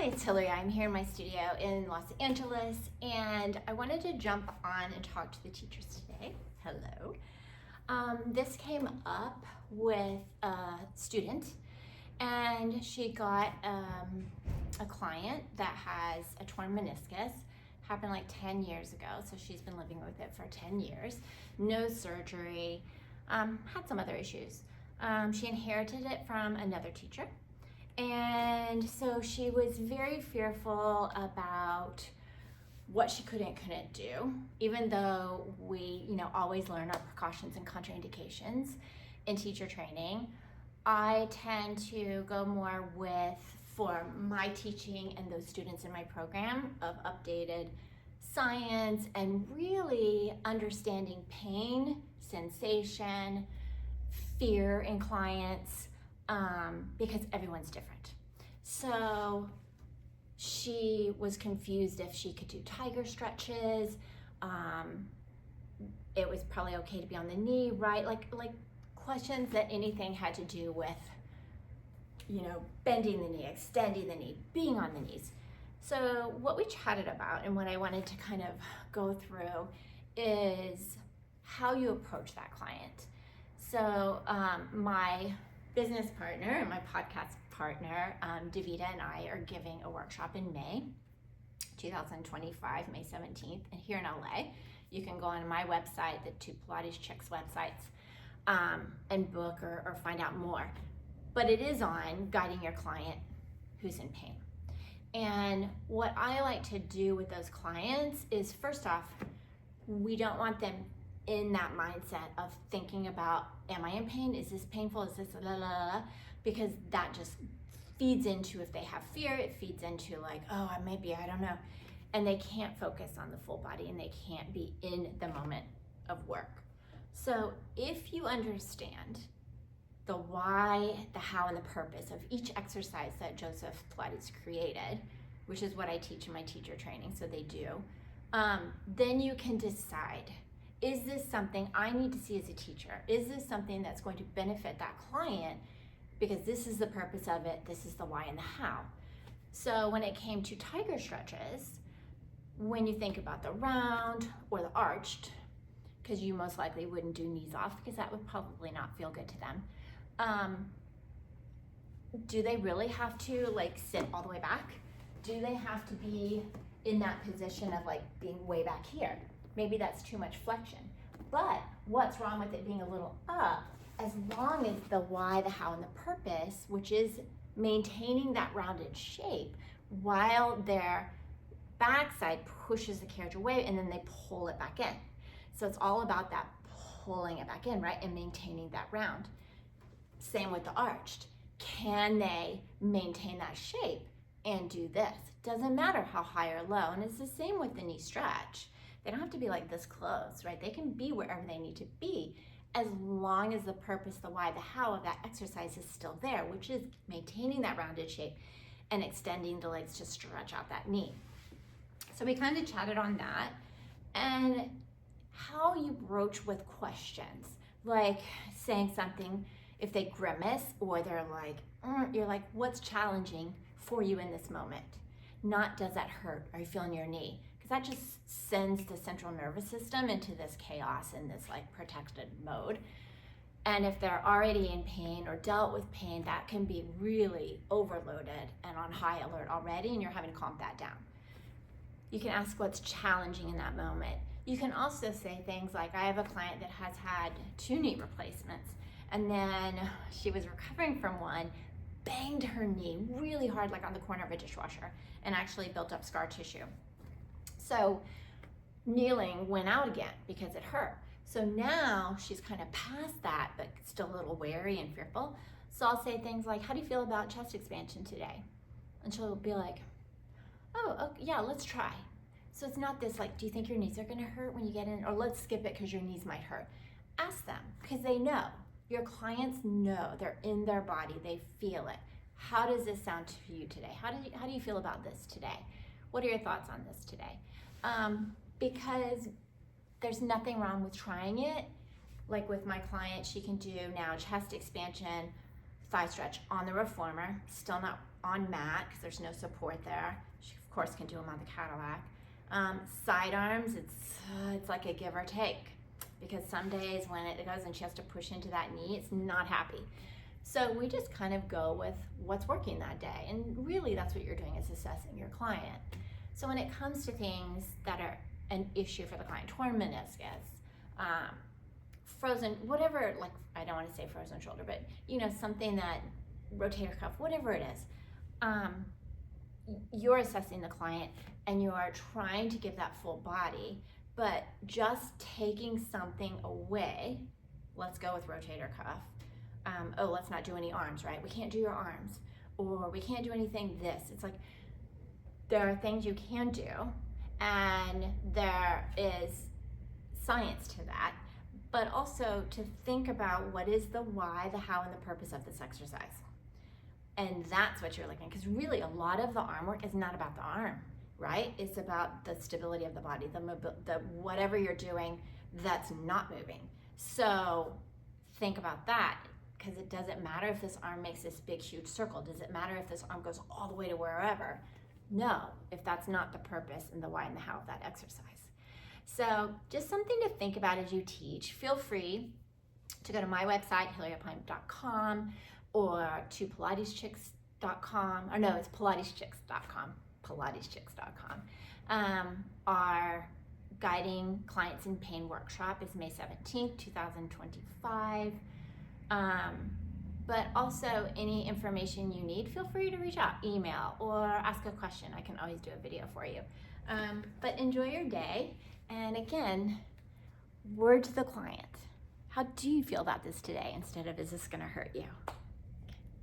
Hi, it's Hillary. I'm here in my studio in Los Angeles, and I wanted to jump on and talk to the teachers today. Hello. This came up with a student, and she got a client that has a torn meniscus. Happened like 10 years ago, so she's been living with it for 10 years. No surgery, had some other issues. She inherited it from another teacher. And so she was very fearful about what she could and couldn't do, even though we, always learn our precautions and contraindications in teacher training. I tend to go more with, for my teaching and those students in my program, of updated science and really understanding pain, sensation, fear in clients, because everyone's different. So she was confused if she could do tiger stretches. It was probably okay to be on the knee, right? Like questions that anything had to do with, bending the knee, extending the knee, being on the knees. So what we chatted about and what I wanted to kind of go through is how you approach that client. So my business partner and my podcast partner, Davida, and I are giving a workshop in May 2025, May 17th, and here in LA. You can go on my website, the two Pilates Chicks websites, and book or find out more. But it is on guiding your client who's in pain. And what I like to do with those clients is, first off, we don't want them in that mindset of thinking about, am I in pain? Is this painful? Is this la la la? Because that just feeds into, if they have fear, it feeds into like, oh, I don't know. And they can't focus on the full body and they can't be in the moment of work. So if you understand the why, the how, and the purpose of each exercise that Joseph Pilates created, which is what I teach in my teacher training, so they do, then you can decide, is this something I need to see as a teacher? Is this something that's going to benefit that client? Because this is the purpose of it, this is the why and the how. So when it came to tiger stretches, when you think about the round or the arched, because you most likely wouldn't do knees off because that would probably not feel good to them. Do they really have to sit all the way back? Do they have to be in that position of being way back here? Maybe that's too much flexion. But what's wrong with it being a little up, as long as the why, the how, and the purpose, which is maintaining that rounded shape while their backside pushes the carriage away and then they pull it back in. So it's all about that pulling it back in, right? And maintaining that round. Same with the arched. Can they maintain that shape and do this? Doesn't matter how high or low. And it's the same with the knee stretch. They don't have to be this close, right? They can be wherever they need to be, as long as the purpose, the why, the how of that exercise is still there, which is maintaining that rounded shape and extending the legs to stretch out that knee. So we kind of chatted on that, and how you broach with questions, like saying something, if they grimace or they're you're like, what's challenging for you in this moment? Not, does that hurt? Are you feeling your knee? Because that just sends the central nervous system into this chaos and this protected mode. And if they're already in pain or dealt with pain, that can be really overloaded and on high alert already, and you're having to calm that down. You can ask what's challenging in that moment. You can also say things like, I have a client that has had 2 knee replacements, and then she was recovering from one, banged her knee really hard, on the corner of a dishwasher, and actually built up scar tissue. So kneeling went out again because it hurt. So now she's kind of past that, but still a little wary and fearful. So I'll say things like, how do you feel about chest expansion today? And she'll be like, oh, okay, yeah, let's try. So it's not this do you think your knees are gonna hurt when you get in? Or let's skip it because your knees might hurt. Ask them, because they know. Your clients know, they're in their body, they feel it. How does this sound to you today? How do you feel about this today? What are your thoughts on this today? Because there's nothing wrong with trying it. Like with my client, she can do now chest expansion, thigh stretch on the reformer, still not on mat because there's no support there. She of course can do them on the Cadillac. Side arms, it's like a give or take, because some days when it goes and she has to push into that knee, it's not happy. So we just kind of go with what's working that day. And really that's what you're doing, is assessing your client. So when it comes to things that are an issue for the client, torn meniscus, frozen, whatever, like I don't want to say frozen shoulder, but you know, something that rotator cuff, whatever it is, you're assessing the client and you are trying to give that full body, but just taking something away, let's go with rotator cuff. Oh, let's not do any arms, right? We can't do your arms, or we can't do anything this. It's like, there are things you can do, and there is science to that, but also to think about what is the why, the how, and the purpose of this exercise. And that's what you're looking at, because really a lot of the arm work is not about the arm, right? It's about the stability of the body, the whatever you're doing that's not moving. So think about that, because it doesn't matter if this arm makes this big, huge circle. Does it matter if this arm goes all the way to wherever? No, if that's not the purpose and the why and the how of that exercise. So just something to think about as you teach. Feel free to go to my website, HillariaPine.com, or to PilatesChicks.com, or no, it's PilatesChicks.com, PilatesChicks.com. Our Guiding Clients in Pain workshop is May 17th, 2025. But also any information you need, feel free to reach out, email, or ask a question. I can always do a video for you. But enjoy your day. And again, word to the client. How do you feel about this today, instead of, is this gonna hurt you?